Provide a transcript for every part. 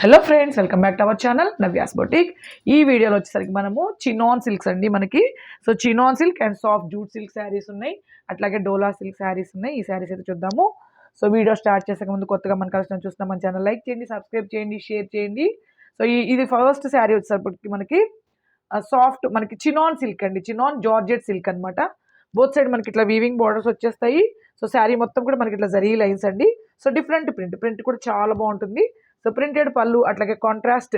Hello friends, welcome back to our channel Navya's boutique. ఈ వీడియోలో వచ్చేసరికి మనము చినాన్ సిల్క్స్ అండి మనకి. So chinon silk and soft jute silk saris ఉన్నాయి, అట్లాగే డోలా సిల్క్ శారీస్ ఉన్నాయి. ఈ శారీస్ అయితే చూద్దాము. సో వీడియో స్టార్ట్ చేసే ముందు కొత్తగా మన కలిసి చూస్తున్న మన ఛానల్ లైక్ చేయండి, సబ్స్క్రైబ్ చేయండి, షేర్ చేయండి. సో ఇది ఫస్ట్ శారీ వచ్చేసరికి మనకి సాఫ్ట్ మనకి చినాన్ సిల్క్ అండి, చినాన్ జార్జెట్ సిల్క్ అనమాట. బోత్ సైడ్ మనకి ఇట్లా వీవింగ్ బార్డర్స్ వచ్చేస్తాయి. సో శారీ మొత్తం కూడా మనకి ఇట్లా జరీ లైన్స్ అండి. సో డిఫరెంట్ ప్రింట్ కూడా చాలా బాగుంటుంది. సో ప్రింటెడ్ పళ్ళు అట్లాగే కాంట్రాస్ట్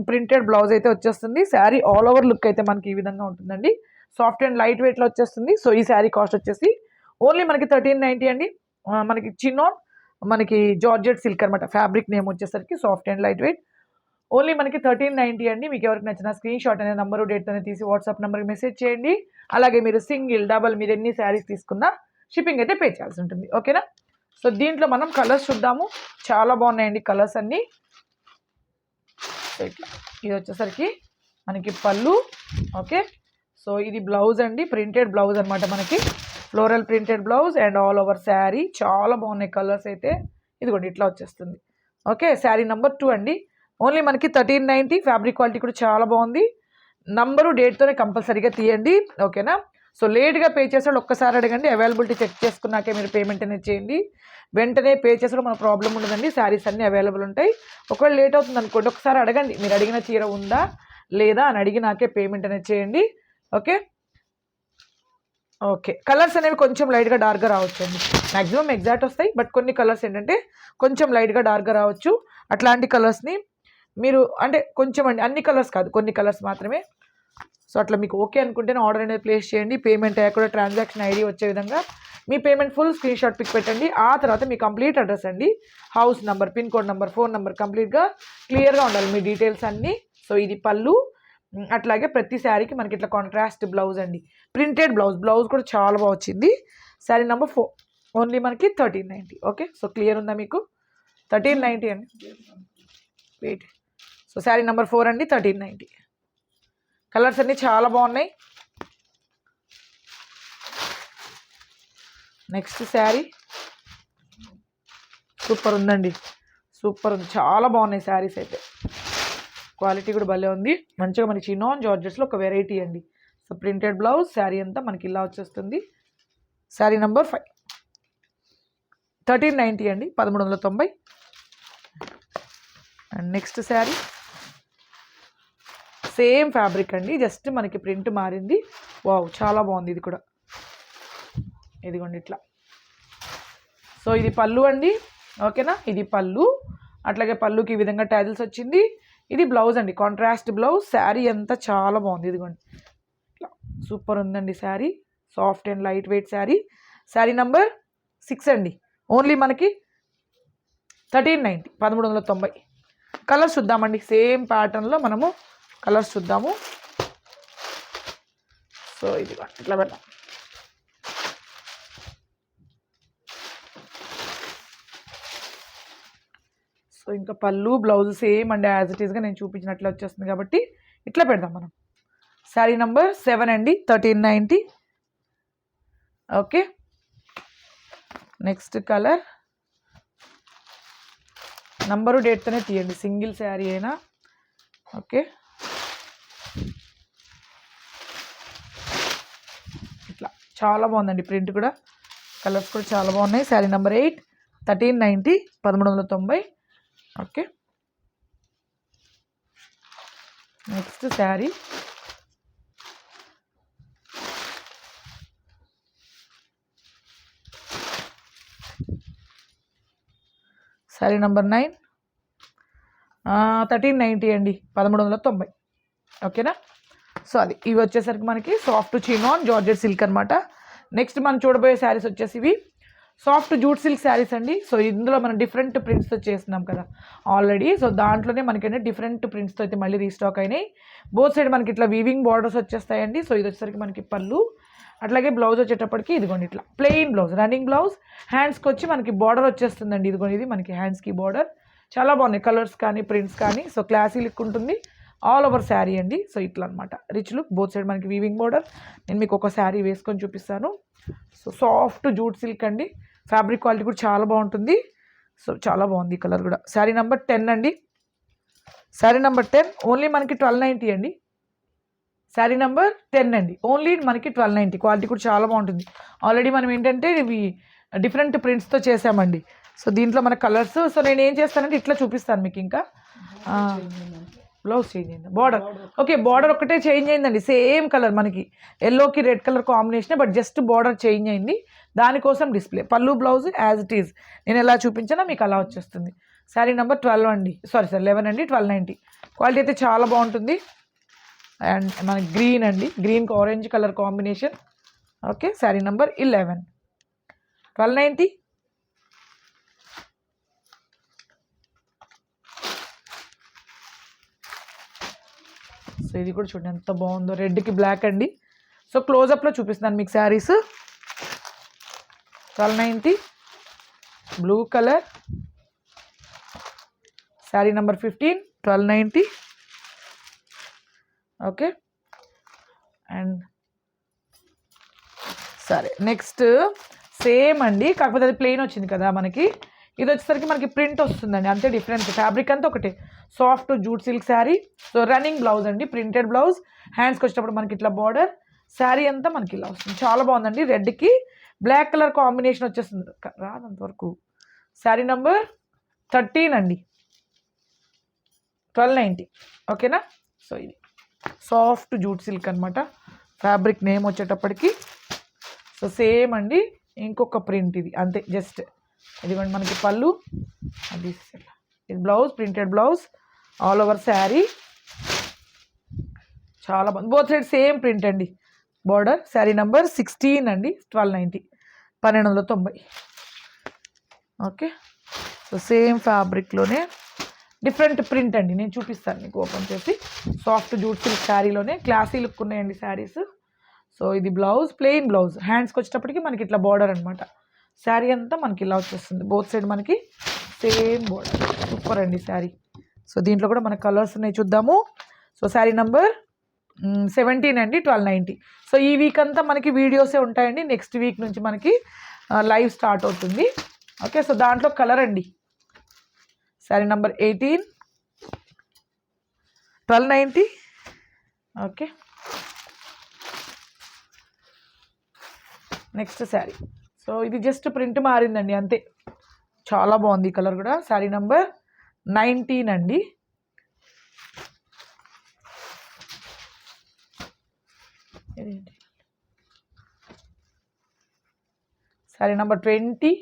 ప్రింటెడ్ బ్లౌజ్ అయితే వచ్చేస్తుంది. శారీ ఆల్ ఓవర్ లుక్ అయితే మనకి ఈ విధంగా ఉంటుందండి. సాఫ్ట్ అండ్ లైట్ వెయిట్లో వచ్చేస్తుంది. సో ఈ శారీ కాస్ట్ వచ్చేసి ఓన్లీ మనకి 1390 అండి. మనకి చినాన్ మనకి జార్జెట్ సిల్క్ అనమాట. ఫ్యాబ్రిక్ నేమ్ వచ్చేసరికి soft and light weight. Only మనకి 1390 అండి. మీకు ఎవరికి నచ్చిన స్క్రీన్ షాట్ అనే నెంబరు డేట్తోనే తీసి వాట్సాప్ నెంబర్కి మెసేజ్ చేయండి. అలాగే మీరు సింగిల్ డబల్ మీరు ఎన్ని శారీస్ తీసుకున్నా షిప్పింగ్ అయితే పే చేయాల్సి ఉంటుంది. ఓకేనా? సో దీంట్లో మనం కలర్స్ చూద్దాము. చాలా బాగున్నాయండి కలర్స్ అన్నీ. ఇట్లా ఇది వచ్చేసరికి మనకి పళ్ళు. ఓకే, సో ఇది బ్లౌజ్ అండి, ప్రింటెడ్ బ్లౌజ్ అనమాట. మనకి floral printed blouse and all over sari. చాలా బాగున్నాయి కలర్స్ అయితే. ఇదిగోండి ఇట్లా వచ్చేస్తుంది. ఓకే, శారీ నెంబర్ 2 అండి. ఓన్లీ మనకి 1390. ఫ్యాబ్రిక్ క్వాలిటీ కూడా చాలా బాగుంది. నంబరు డేట్తోనే కంపల్సరీగా తీయండి. ఓకేనా? సో లేట్గా పే చేసాడు ఒక్కసారి అడగండి. అవైలబిలిటీ చెక్ చేసుకున్నాకే మీరు పేమెంట్ అనేది చేయండి. వెంటనే పే చేసాడు మన ప్రాబ్లం ఉండదండి. శారీస్ అన్నీ అవైలబుల్ ఉంటాయి. ఒకవేళ లేట్ అవుతుంది అనుకోండి, ఒకసారి అడగండి మీరు అడిగిన చీర ఉందా లేదా అని అడిగినాకే పేమెంట్ అనేది చేయండి. ఓకే ఓకే కలర్స్ అనేవి కొంచెం లైట్గా డార్క్గా రావచ్చు అండి. మ్యాక్సిమం ఎగ్జాక్ట్ వస్తాయి, బట్ కొన్ని కలర్స్ ఏంటంటే కొంచెం లైట్గా డార్క్గా రావచ్చు. అట్లాంటి కలర్స్ని మీరు అంటే కొంచెం అండి, అన్ని కలర్స్ కాదు, కొన్ని కలర్స్ మాత్రమే. సో అట్లా మీకు ఓకే అనుకుంటేనే ఆర్డర్ అనేది ప్లేస్ చేయండి. పేమెంట్ అయ్యాక కూడా ట్రాన్సాక్షన్ ఐడి వచ్చే విధంగా మీ payment full screen shot pic పెట్టండి. ఆ తర్వాత మీ కంప్లీట్ అడ్రస్ అండి, house number, pin code number, phone number కంప్లీట్గా క్లియర్గా ఉండాలి మీ డీటెయిల్స్ అన్నీ. సో ఇది పళ్ళు. అట్లాగే ప్రతి శారీకి మనకి ఇట్లా కాంట్రాస్ట్ బ్లౌజ్ అండి, ప్రింటెడ్ బ్లౌజ్ కూడా చాలా బాగా వచ్చింది. శారీ నెంబర్ 4 ఓన్లీ మనకి 1390. ఓకే, సో క్లియర్ ఉందా మీకు? 1390 అండి. వెయిట్. సో శారీ నెంబర్ 4 అండి, 1390. కలర్స్ అన్నీ చాలా బాగున్నాయి. నెక్స్ట్ శారీ సూపర్ ఉందండి, సూపర్ ఉంది. చాలా బాగున్నాయి శారీస్ అయితే. క్వాలిటీ కూడా భలే ఉంది. మంచిగా మనకి చినాన్ జార్జెట్స్లో ఒక వెరైటీ అండి. సో ప్రింటెడ్ బ్లౌజ్, శారీ అంతా మనకి ఇలా వచ్చేస్తుంది. శారీ నెంబర్ 5 1390 అండి, 1390. And next sari same fabric అండి, జస్ట్ మనకి ప్రింట్ మారింది. వావ్, చాలా బాగుంది ఇది కూడా. ఇదిగోండి ఇట్లా. సో ఇది పళ్ళు అండి. ఓకేనా? ఇది పళ్ళు. అట్లాగే పళ్ళుకి ఈ విధంగా టైల్స్ వచ్చింది. ఇది బ్లౌజ్ అండి, కాంట్రాస్ట్ బ్లౌజ్. శారీ అంతా చాలా బాగుంది. ఇదిగోండి ఇట్లా సూపర్ ఉందండి sari. Soft and light weight sari. Sari number 6 అండి. ఓన్లీ మనకి 1390, 1390. కలర్స్ చూద్దామండి. సేమ్ ప్యాటర్న్లో మనము కలర్స్ చూద్దాము. సో ఇది ఇట్లా పెడదాం. సో ఇంకా పళ్ళు బ్లౌజ్ సేమ్ అండి, యాజ్ ఇట్ ఈస్గా నేను చూపించినట్లు వచ్చేస్తుంది కాబట్టి ఇట్లా పెడదాం మనం. శారీ నెంబర్ 7 అండి, 1390. ఓకే, నెక్స్ట్ కలర్ నంబరు డేట్తోనే తీయండి, సింగిల్ శారీ అయినా. ఓకే, ఇట్లా చాలా బాగుందండి ప్రింట్ కూడా. కలర్స్ కూడా చాలా బాగున్నాయి. Sari number 8, 1390, 1390. Okay, next sari sari number 9, 1390 అండి, 1390. ఓకేనా? సో అది ఇవి వచ్చేసరికి మనకి సాఫ్ట్ చినాన్ జార్జెట్ సిల్క్ అనమాట. నెక్స్ట్ మనం చూడబోయే శారీస్ వచ్చేసి ఇవి సాఫ్ట్ జూట్ సిల్క్ శారీస్ అండి. సో ఇందులో మనం డిఫరెంట్ ప్రింట్స్తో చేస్తున్నాం కదా ఆల్రెడీ. సో దాంట్లోనే మనకైతే డిఫరెంట్ ప్రింట్స్తో అయితే మళ్ళీ రీస్టాక్ అయినాయి. బోత్ సైడ్ మనకి ఇట్లా వీవింగ్ బార్డర్స్ వచ్చేస్తాయండి. సో ఇది వచ్చేసరికి మనకి పళ్ళు. అట్లాగే బ్లౌజ్ వచ్చేటప్పటికి ఇదిగోండి ఇట్లా ప్లెయిన్ బ్లౌజ్, రన్నింగ్ బ్లౌజ్. హ్యాండ్స్కి వచ్చి మనకి బార్డర్ వచ్చేస్తుందండి. ఇదిగోండి ఇది మనకి హ్యాండ్స్కి బార్డర్. చాలా బాగున్నాయి కలర్స్ కానీ ప్రింట్స్ కానీ. సో క్లాసీ లుక్ ఉంటుంది. ఆల్ ఓవర్ శారీ అండి. సో ఇట్లా అనమాట, రిచ్ లుక్. బోత్ సైడ్ మనకి వీవింగ్ బార్డర్. నేను మీకు ఒక శారీ వేసుకొని చూపిస్తాను. సో సాఫ్ట్ జూట్ సిల్క్ అండి, ఫ్యాబ్రిక్ క్వాలిటీ కూడా చాలా బాగుంటుంది. సో చాలా బాగుంది కలర్ కూడా. శారీ నెంబర్ 10 అండి. శారీ నెంబర్ 10 ఓన్లీ మనకి 1290 అండి. శారీ నెంబర్ 10 అండి, ఓన్లీ మనకి 1290. క్వాలిటీ కూడా చాలా బాగుంటుంది. ఆల్రెడీ మనం ఏంటంటే ఇవి డిఫరెంట్ ప్రింట్స్తో చేసామండి. సో దీంట్లో మన కలర్స్, సో నేను ఏం చేస్తానంటే ఇట్లా చూపిస్తాను మీకు. ఇంకా బ్లౌజ్ చేంజ్ అయింది, బార్డర్ ఓకే, బార్డర్ ఒకటే చేంజ్ అయిందండి. సేమ్ కలర్ మనకి ఎల్లోకి red colour combination, but just border change అయింది. దానికోసం డిస్ప్లే. పళ్ళు బ్లౌజ్ యాజ్ ఇట్ ఈజ్ నేను ఎలా చూపించినా మీకు అలా వచ్చేస్తుంది. శారీ నెంబర్ 12 అండి, సారీ 11 అండి, 1290. క్వాలిటీ అయితే చాలా బాగుంటుంది. అండ్ మనకి గ్రీన్ అండి, గ్రీన్కి orange colour combination. Okay, sari number 11, 1290. So ఇది కూడా చూడండి ఎంత బాగుందో, రెడ్కి బ్లాక్ అండి. సో క్లోజప్లో చూపిస్తున్నాను మీకు saris. 1290 blue colour, sari number 15, 1290. Okay, and సరే నెక్స్ట్ సేమ్ అండి, కాకపోతే అది ప్లెయిన్ వచ్చింది కదా మనకి. ఇది వచ్చేసరికి మనకి ప్రింట్ వస్తుందండి, అంతే డిఫరెన్స్. ఫ్యాబ్రిక్ అంతా ఒకటే, soft jute silk sari. So running blouse అండి, ప్రింటెడ్ బ్లౌజ్. హ్యాండ్స్కి వచ్చేటప్పుడు మనకి ఇట్లా బార్డర్. శారీ అంతా మనకి ఇలా వస్తుంది, చాలా బాగుందండి. రెడ్కి బ్లాక్ కలర్ కాంబినేషన్ వచ్చేస్తుంది, రాదంతవరకు. శారీ నెంబర్ 13 అండి, 1290. ఓకేనా. సో ఇది సాఫ్ట్ జూట్ సిల్క్ అనమాట, ఫ్యాబ్రిక్ నేమ్ వచ్చేటప్పటికి. సో సేమ్ అండి, ఇంకొక ప్రింట్ ఇది అంతే జస్ట్. ఇదిగోండి మనకి పళ్ళు, అది ఇది blouse, printed blouse all over sari. చాలా బాగుంది, బోత్ సైడ్ సేమ్ ప్రింట్ అండి. బార్డర్. శారీ నెంబర్ 16 అండి, 1290, 1290. ఓకే, సో సేమ్ ఫ్యాబ్రిక్లోనే డిఫరెంట్ ప్రింట్ అండి, నేను చూపిస్తాను మీకు ఓపెన్ చేసి. సాఫ్ట్ జూట్ సిల్క్ శారీలోనే క్లాసీ లుక్ ఉన్నాయండి శారీస్. సో ఇది బ్లౌజ్, ప్లెయిన్ బ్లౌజ్. హ్యాండ్స్కి వచ్చేటప్పటికి మనకి ఇట్లా బార్డర్ అనమాట. శారీ అంతా మనకి ఇలా వచ్చేస్తుంది, బోత్ సైడ్ మనకి సేమ్ బార్డర్. సూపర్ అండి శారీ. సో దీంట్లో కూడా మనకి కలర్స్ ఉన్నాయి, చూద్దాము. సో శారీ నెంబర్ 17 అండి, 1290. సో ఈ వీక్ అంతా మనకి వీడియోసే ఉంటాయండి. నెక్స్ట్ వీక్ నుంచి మనకి లైవ్ స్టార్ట్ అవుతుంది. ఓకే, సో దాంట్లో కలర్ అండి, sari number 18, 1290. Okay, next sari. So ఇది జస్ట్ ప్రింట్ మారిందండి అంతే, చాలా బాగుంది ఈ కలర్ కూడా. శారీ నెంబర్ 19 అండి. శారీ నెంబర్ 20.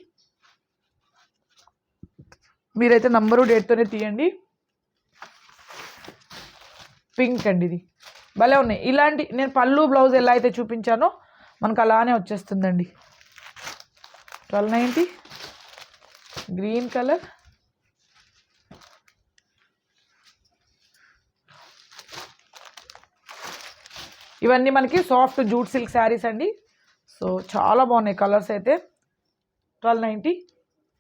మీరైతే నంబరు డేట్తోనే తీయండి. పింక్ అండి, ఇది భలే ఉన్నాయి. ఇలాంటి నేను పళ్ళు బ్లౌజ్ ఎలా అయితే చూపించానో మనకు అలానే వచ్చేస్తుందండి. 1290 గ్రీన్ కలర్. ఇవన్నీ మనకి సాఫ్ట్ జూట్ సిల్క్ శారీస్ అండి. సో చాలా బాగున్నాయి కలర్స్ అయితే. 1290.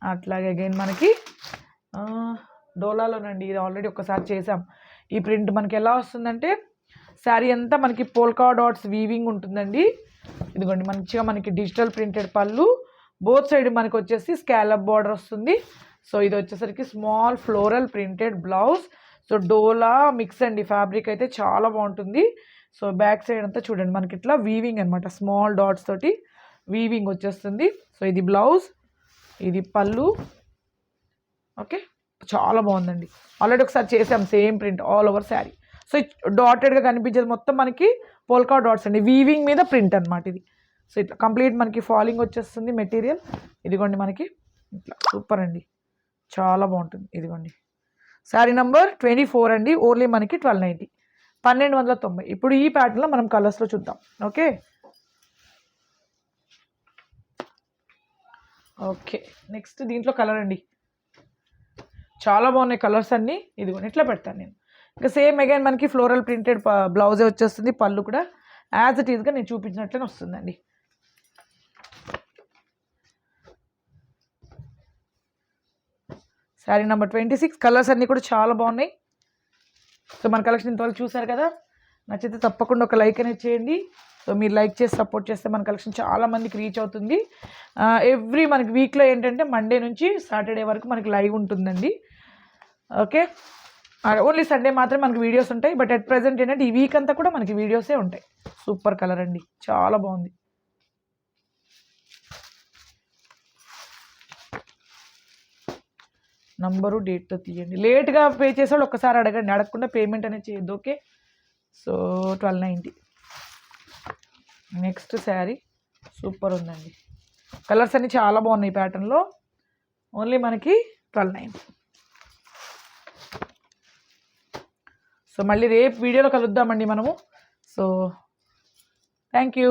అట్లాగే అగైన్ మనకి డోలాలోనండి, ఇది ఆల్రెడీ ఒకసారి చేసాం. ఈ ప్రింట్ మనకి ఎలా వస్తుందంటే శారీ అంతా మనకి పోల్కా డాట్స్ వీవింగ్ ఉంటుందండి. ఇదిగోండి మంచిగా మనకి డిజిటల్ ప్రింటెడ్ పళ్ళు, బోత్ సైడ్ మనకి వచ్చేసి స్కాలప్ బార్డర్ వస్తుంది. సో ఇది వచ్చేసరికి small floral printed blouse. So డోలా మిక్స్ అండి, ఫ్యాబ్రిక్ అయితే చాలా బాగుంటుంది. సో బ్యాక్ సైడ్ అంతా చూడండి మనకి ఇట్లా వీవింగ్ అనమాట, స్మాల్ డాట్స్ తోటి వీవింగ్ వచ్చేస్తుంది. సో ఇది బ్లౌజ్, ఇది పళ్ళు. ఓకే, చాలా బాగుందండి. ఆల్రెడీ ఒకసారి చేసాం same print all over sari. So డాటెడ్గా కనిపించేది మొత్తం మనకి పోల్కా డాట్స్ అండి, వీవింగ్ మీద ప్రింట్ అనమాట ఇది. సో ఇట్లా కంప్లీట్ మనకి ఫాలింగ్ వచ్చేస్తుంది మెటీరియల్. ఇదిగోండి మనకి ఇట్లా సూపర్ అండి, చాలా బాగుంటుంది. ఇదిగోండి శారీ నెంబర్ 24 అండి, ఓన్లీ మనకి 1290, 1290. ఇప్పుడు ఈ ప్యాటర్న్లో మనం కలర్స్లో చూద్దాం. ఓకే ఓకే నెక్స్ట్ దీంట్లో కలర్ అండి, చాలా బాగున్నాయి కలర్స్ అన్నీ. ఇదిగోండి ఇట్లా పెడతాను నేను. ఇంకా సేమ్ అగైన్ మనకి ఫ్లోరల్ ప్రింటెడ్ బ్లౌజే వచ్చేస్తుంది, పళ్ళు కూడా యాజ్ ఇట్ ఈస్గా నేను చూపించినట్లనే వస్తుందండి. శారీ నెంబర్ 26. కలర్స్ అన్నీ కూడా చాలా బాగున్నాయి. సో మన కలెక్షన్ ఇంతవరకు చూసారు కదా, నచ్చితే తప్పకుండా ఒక లైక్ అనేది చేయండి. సో మీరు లైక్ చేసి సపోర్ట్ చేస్తే మన కలెక్షన్ చాలా మందికి రీచ్ అవుతుంది. ఎవ్రీ మనకి వీక్లో ఏంటంటే మండే నుంచి సాటర్డే వరకు మనకి లైవ్ ఉంటుందండి. ఓకే, ఓన్లీ సండే మాత్రమే మనకి వీడియోస్ ఉంటాయి. బట్ అట్ ప్రెజెంట్ ఏంటంటే ఈ వీక్ అంతా కూడా మనకి వీడియోసే ఉంటాయి. సూపర్ కలర్ అండి, చాలా బాగుంది. నంబరు డేట్తో తీయండి. లేట్గా పే చేసేవాళ్ళు ఒక్కసారి అడగండి, అడగకుండా పేమెంట్ అనేది చేయొద్దు. Okay, so 1290. Next sari super ఉందండి. కలర్స్ అన్నీ చాలా బాగున్నాయి ఈ ప్యాటర్న్లో. ఓన్లీ మనకి 1290. సో మళ్ళీ రేపు వీడియోలో కలుద్దామండి మనము. So thank you.